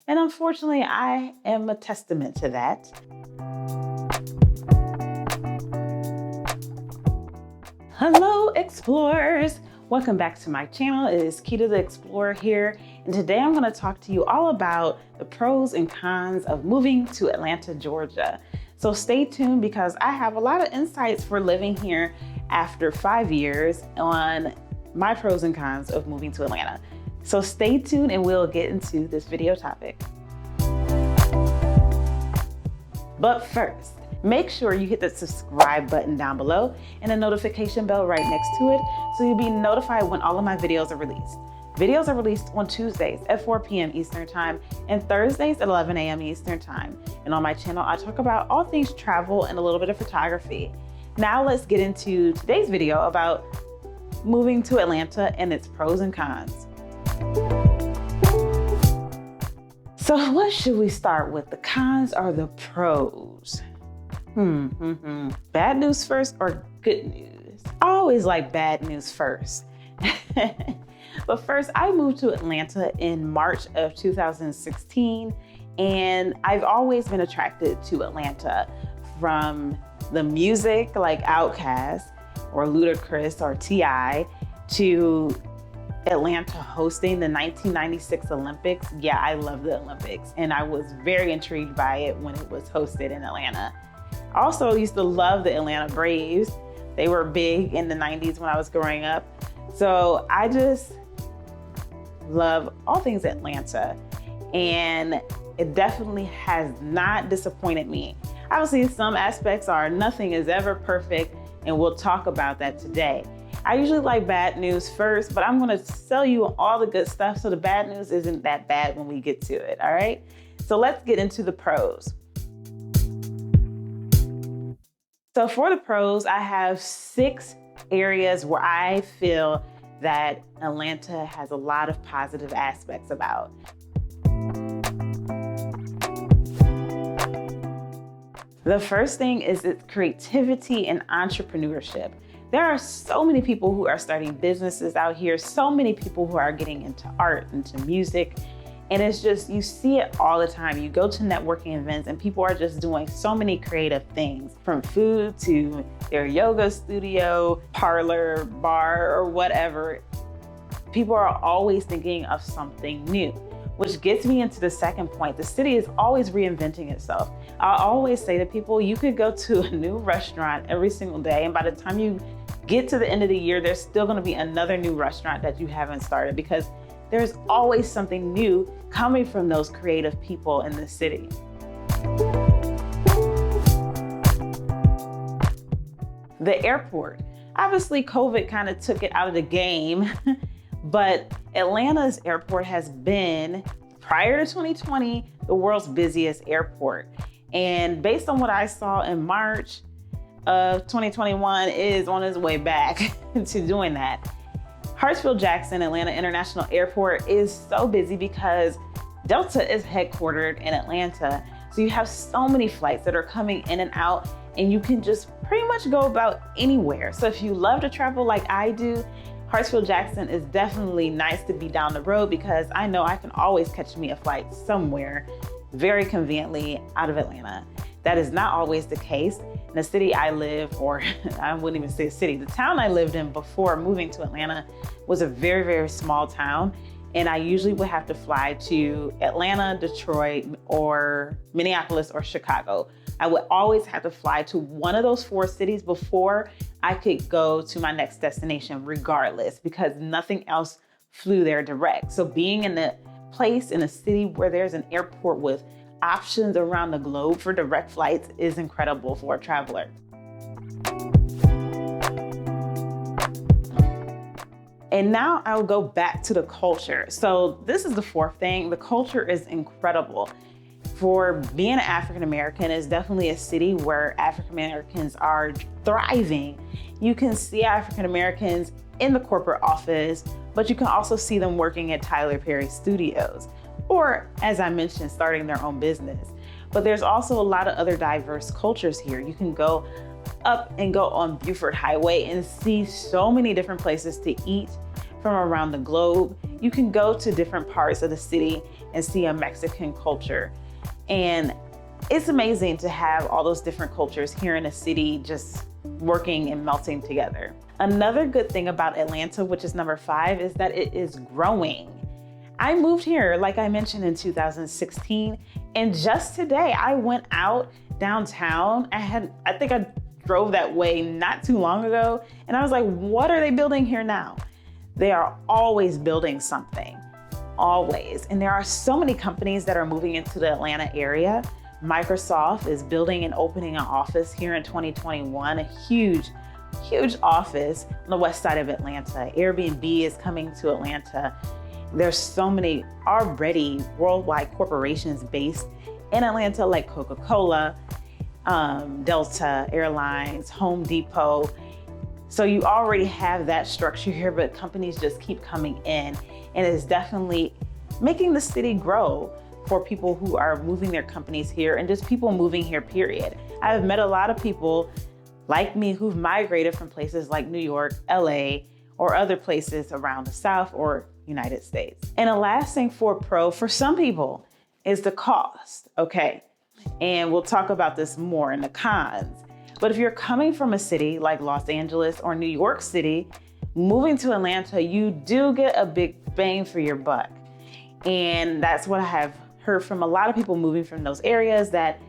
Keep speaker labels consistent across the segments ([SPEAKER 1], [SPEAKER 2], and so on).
[SPEAKER 1] And unfortunately, I am a testament to that. Hello, explorers. Welcome back to my channel. It is Keita the Explorer here. And today I'm going to talk to you all about the pros and cons of moving to Atlanta, Georgia. So stay tuned because I have a lot of insights for living here after 5 years on my pros and cons of moving to Atlanta. So stay tuned and we'll get into this video topic. But first, make sure you hit the subscribe button down below and the notification bell right next to it so you'll be notified when all of my videos are released. Videos are released on Tuesdays at 4 p.m. Eastern Time and Thursdays at 11 a.m. Eastern Time. And on my channel, I talk about all things travel and a little bit of photography. Now let's get into today's video about moving to Atlanta and its pros and cons. So what should we start with, the cons or the pros? Bad news first or good news? I always like bad news first. But first, I moved to Atlanta in March of 2016, and I've always been attracted to Atlanta from the music like Outkast or Ludacris or T.I. to Atlanta hosting the 1996 Olympics. Yeah, I love the Olympics, and I was very intrigued by it when it was hosted in Atlanta. I also used to love the Atlanta Braves. They were big in the 90s when I was growing up. So I just love all things Atlanta, and it definitely has not disappointed me. Obviously, some aspects are nothing is ever perfect, and we'll talk about that today. I usually like bad news first, but I'm gonna tell you all the good stuff so the bad news isn't that bad when we get to it, all right? So let's get into the pros. So for the pros, I have 6 areas where I feel that Atlanta has a lot of positive aspects about. The first thing is its creativity and entrepreneurship. There are so many people who are starting businesses out here, so many people who are getting into art, into music, and it's just, you see it all the time. You go to networking events and people are just doing so many creative things, from food to their yoga studio, parlor, bar, or whatever. People are always thinking of something new, which gets me into the second point. The city is always reinventing itself. I always say to people, you could go to a new restaurant every single day, and by the time you get to the end of the year, there's still gonna be another new restaurant that you haven't started, because there's always something new coming from those creative people in the city. The airport. Obviously, COVID kind of took it out of the game, but Atlanta's airport has been, prior to 2020, the world's busiest airport. And based on what I saw in March of 2021, is on its way back to doing that. Hartsfield-Jackson Atlanta International Airport is so busy because Delta is headquartered in Atlanta. So you have so many flights that are coming in and out, and you can just pretty much go about anywhere. So if you love to travel like I do, Hartsfield-Jackson is definitely nice to be down the road, because I know I can always catch me a flight somewhere very conveniently out of Atlanta. That is not always the case. In the city I live, or I wouldn't even say a city, the town I lived in before moving to Atlanta was a very, very small town. And I usually would have to fly to Atlanta, Detroit, or Minneapolis, or Chicago. I would always have to fly to one of those 4 cities before I could go to my next destination, regardless, because nothing else flew there direct. So being in a place, in a city where there's an airport with options around the globe for direct flights is incredible for a traveler. And now I'll go back to the culture. So this is the 4th thing. The culture is incredible. For being an African American, it's definitely a city where African Americans are thriving. You can see African Americans in the corporate office, but you can also see them working at Tyler Perry Studios, or, as I mentioned, starting their own business. But there's also a lot of other diverse cultures here. You can go up and go on Buford Highway and see so many different places to eat from around the globe. You can go to different parts of the city and see a Mexican culture. And it's amazing to have all those different cultures here in a city just working and melting together. Another good thing about Atlanta, which is number 5, is that it is growing. I moved here, like I mentioned, in 2016. And just today I went out downtown. I think I drove that way not too long ago. And I was like, what are they building here now? They are always building something, always. And there are so many companies that are moving into the Atlanta area. Microsoft is building and opening an office here in 2021, a huge office on the west side of Atlanta. Airbnb is coming to Atlanta. There's so many already worldwide corporations based in Atlanta, like Coca-Cola, Delta Airlines, Home Depot. So you already have that structure here, but companies just keep coming in, and it's definitely making the city grow for people who are moving their companies here and just people moving here, period. I've met a lot of people like me who've migrated from places like New York, LA, or other places around the South or United States. And a last thing for pro, for some people, is the cost, okay? And we'll talk about this more in the cons. But if you're coming from a city like Los Angeles or New York City, moving to Atlanta, you do get a big bang for your buck. And that's what I have heard from a lot of people moving from those areas, that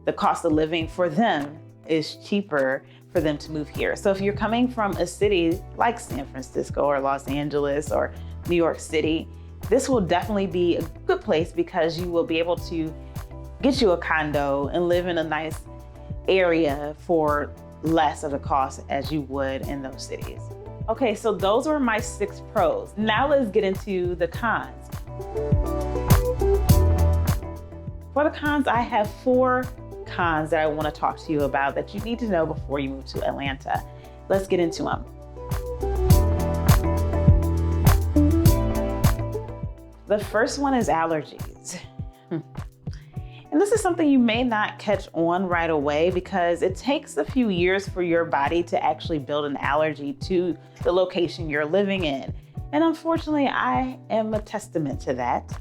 [SPEAKER 1] the cost of living for them is cheaper for them to move here. So if you're coming from a city like San Francisco or Los Angeles or New York City, this will definitely be a good place because you will be able to get you a condo and live in a nice area for less of the cost as you would in those cities. Okay, so those were my 6 pros. Now let's get into the cons. For the cons, I have 4 cons that I want to talk to you about that you need to know before you move to Atlanta. Let's get into them. The first one is allergies. And this is something you may not catch on right away because it takes a few years for your body to actually build an allergy to the location you're living in. And unfortunately, I am a testament to that.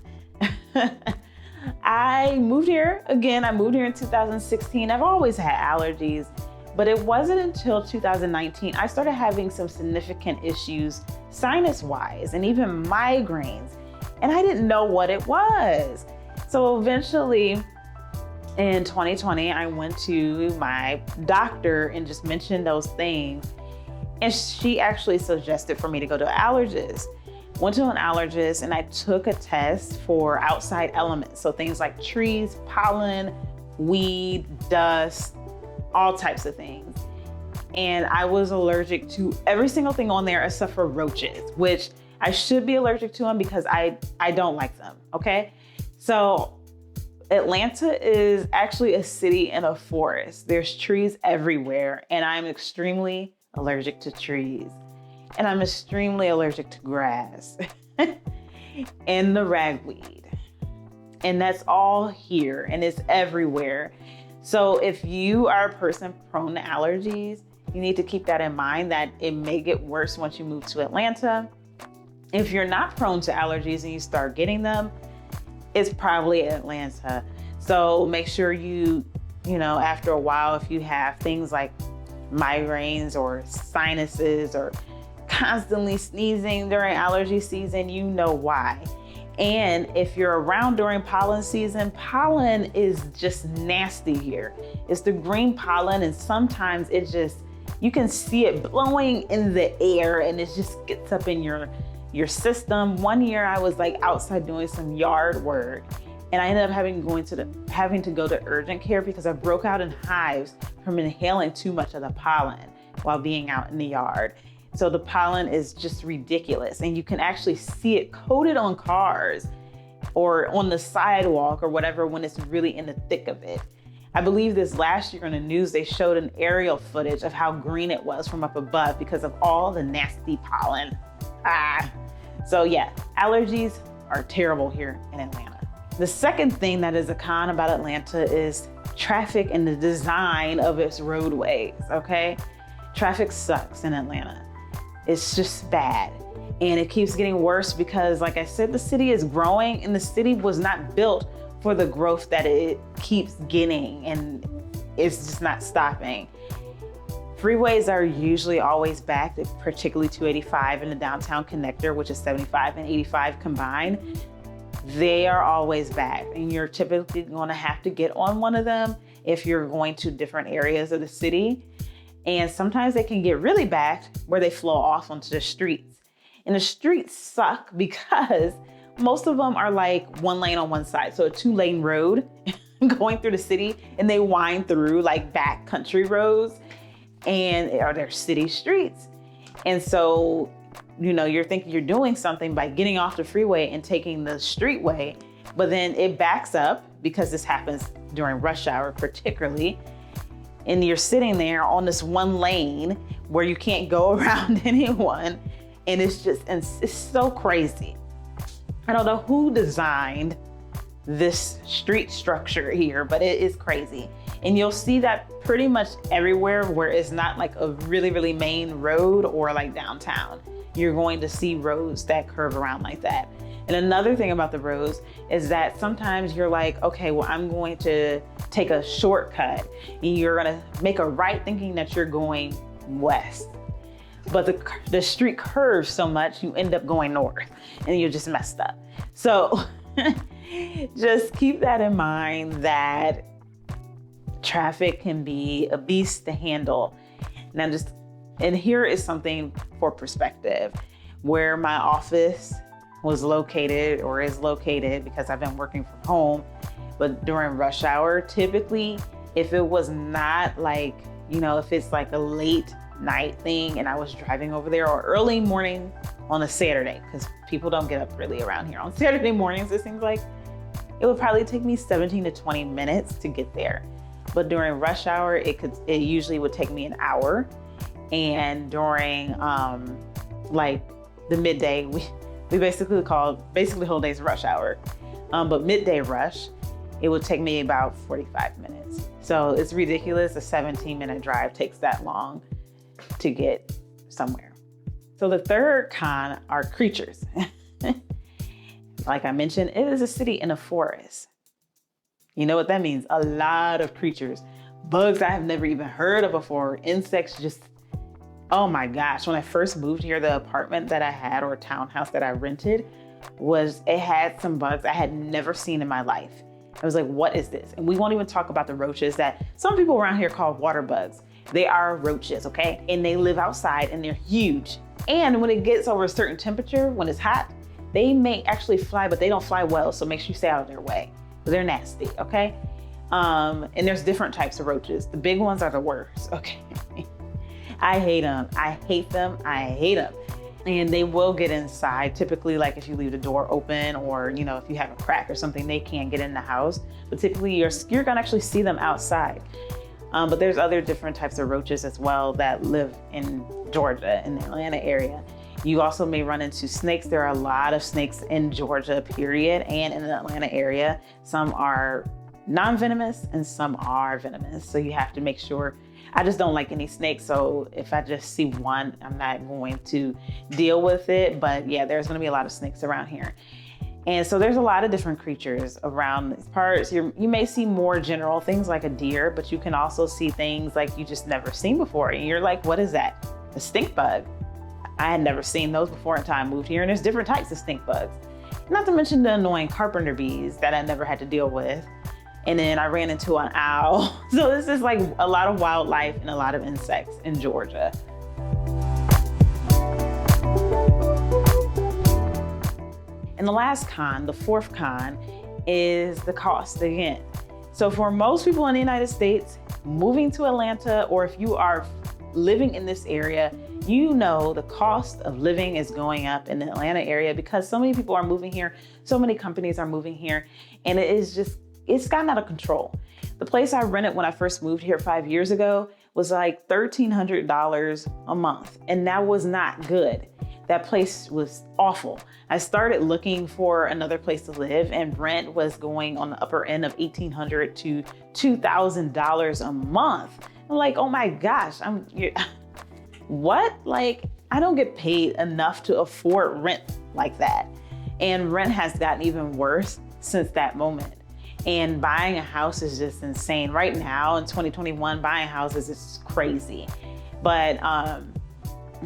[SPEAKER 1] I moved here in 2016. I've always had allergies, but it wasn't until 2019 I started having some significant issues sinus-wise and even migraines, and I didn't know what it was. So eventually, in 2020, I went to my doctor and just mentioned those things. And she actually suggested for me to go to an allergist. Went to an allergist and I took a test for outside elements. So things like trees, pollen, weed, dust, all types of things. And I was allergic to every single thing on there except for roaches, which I should be allergic to them because I don't like them, okay? So Atlanta is actually a city in a forest. There's trees everywhere, and I'm extremely allergic to trees. And I'm extremely allergic to grass and the ragweed. And that's all here, and it's everywhere. So if you are a person prone to allergies, you need to keep that in mind, that it may get worse once you move to Atlanta. If you're not prone to allergies and you start getting them, it's probably Atlanta. So make sure you after a while, if you have things like migraines or sinuses or constantly sneezing during allergy season, you know why. And if you're around during pollen season, pollen is just nasty here. It's the green pollen, and sometimes you can see it blowing in the air and it just gets up in your system. One year I was like outside doing some yard work and I ended up having to go to urgent care because I broke out in hives from inhaling too much of the pollen while being out in the yard. So the pollen is just ridiculous, and you can actually see it coated on cars or on the sidewalk or whatever when it's really in the thick of it. I believe this last year on the news, they showed an aerial footage of how green it was from up above because of all the nasty pollen. So yeah, allergies are terrible here in Atlanta. The second thing that is a con about Atlanta is traffic and the design of its roadways, okay? Traffic sucks in Atlanta. It's just bad. And it keeps getting worse because, like I said, the city is growing and the city was not built for the growth that it keeps getting, and it's just not stopping. Freeways are usually always backed, particularly 285 and the downtown connector, which is 75 and 85 combined. They are always backed, and you're typically going to have to get on one of them if you're going to different areas of the city. And sometimes they can get really backed where they flow off onto the streets. And the streets suck because most of them are like one lane on one side. So a 2-lane road going through the city, and they wind through like back country roads, and they're city streets. And so, you're thinking you're doing something by getting off the freeway and taking the streetway, but then it backs up because this happens during rush hour particularly. And you're sitting there on this one lane where you can't go around anyone. And it's so crazy. I don't know who designed this street structure here, but it is crazy. And you'll see that pretty much everywhere where it's not like a really, really main road or like downtown. You're going to see roads that curve around like that. And another thing about the roads is that sometimes you're like, okay, well, I'm going to take a shortcut, and you're gonna make a right thinking that you're going west. But the street curves so much, you end up going north, and you're just messed up. So just keep that in mind, that traffic can be a beast to handle. Now and here is something for perspective. Where my office was located or is located, because I've been working from home, but during rush hour, typically, if it was not like, if it's like a late night thing and I was driving over there, or early morning on a Saturday, because people don't get up really around here on Saturday mornings, it seems like, it would probably take me 17 to 20 minutes to get there. But during rush hour, it usually would take me an hour. And during like the midday, we basically whole day's rush hour. But midday rush, it would take me about 45 minutes. So it's ridiculous. A 17-minute drive takes that long to get somewhere. So the third con are creatures. Like I mentioned, it is a city in a forest. You know what that means? A lot of creatures. Bugs I have never even heard of before. Insects oh my gosh. When I first moved here, the apartment that I had, or townhouse that I rented, it had some bugs I had never seen in my life. I was like, what is this? And we won't even talk about the roaches that some people around here call water bugs. They are roaches, okay? And they live outside and they're huge. And when it gets over a certain temperature, when it's hot, they may actually fly, but they don't fly well. So make sure you stay out of their way. But they're nasty, okay? And there's different types of roaches. The big ones are the worst, okay? I hate them. I hate them. I hate them. And they will get inside. Typically, like if you leave the door open, or if you have a crack or something, they can get in the house. But typically, you're gonna actually see them outside. But there's other different types of roaches as well that live in Georgia, in the Atlanta area. You also may run into snakes. There are a lot of snakes in Georgia, period, and in the Atlanta area. Some are non-venomous and some are venomous. So you have to make sure. I just don't like any snakes. So if I just see one, I'm not going to deal with it. But yeah, there's gonna be a lot of snakes around here. And so there's a lot of different creatures around these parts. You may see more general things like a deer, but you can also see things like you just never seen before. And you're like, what is that? A stink bug. I had never seen those before until I moved here. And there's different types of stink bugs. Not to mention the annoying carpenter bees that I never had to deal with. And then I ran into an owl. So this is like a lot of wildlife and a lot of insects in Georgia. And the last con, the fourth con, is the cost again. So for most people in the United States, moving to Atlanta, or if you are living in this area, the cost of living is going up in the Atlanta area because so many people are moving here, so many companies are moving here, and it's gotten out of control. The place I rented when I first moved here 5 years ago was like $1,300 a month, and that was not good. That place was awful. I started looking for another place to live, and rent was going on the upper end of $1,800 to $2,000 a month. I'm like, oh my gosh, what? Like, I don't get paid enough to afford rent like that. And rent has gotten even worse since that moment. And buying a house is just insane. Right now in 2021, buying houses is crazy. But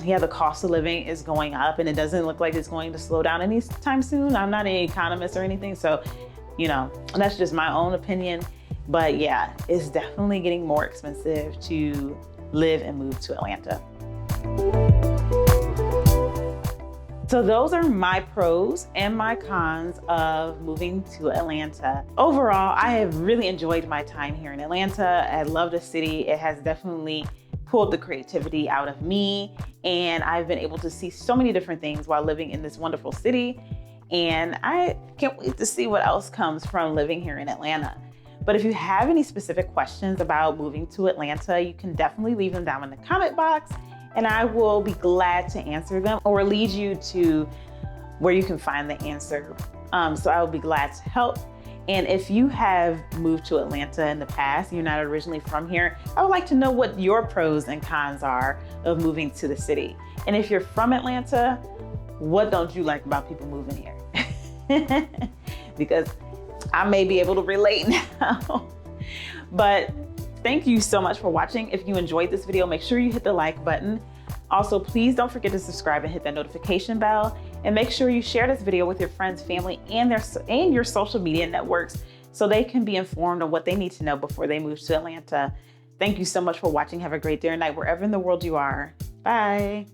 [SPEAKER 1] yeah, the cost of living is going up and it doesn't look like it's going to slow down anytime soon. I'm not an economist or anything, so, that's just my own opinion. But yeah, it's definitely getting more expensive to live and move to Atlanta. So those are my pros and my cons of moving to Atlanta. Overall, I have really enjoyed my time here in Atlanta. I love the city. It has definitely pulled the creativity out of me, and I've been able to see so many different things while living in this wonderful city. And I can't wait to see what else comes from living here in Atlanta. But if you have any specific questions about moving to Atlanta, you can definitely leave them down in the comment box, and I will be glad to answer them or lead you to where you can find the answer. So I will be glad to help. And if you have moved to Atlanta in the past, you're not originally from here, I would like to know what your pros and cons are of moving to the city. And if you're from Atlanta, what don't you like about people moving here? Because I may be able to relate now. But thank you so much for watching. If you enjoyed this video, make sure you hit the like button. Also, please don't forget to subscribe and hit that notification bell. And make sure you share this video with your friends, family, and your social media networks so they can be informed on what they need to know before they move to Atlanta. Thank you so much for watching. Have a great day or night wherever in the world you are. Bye.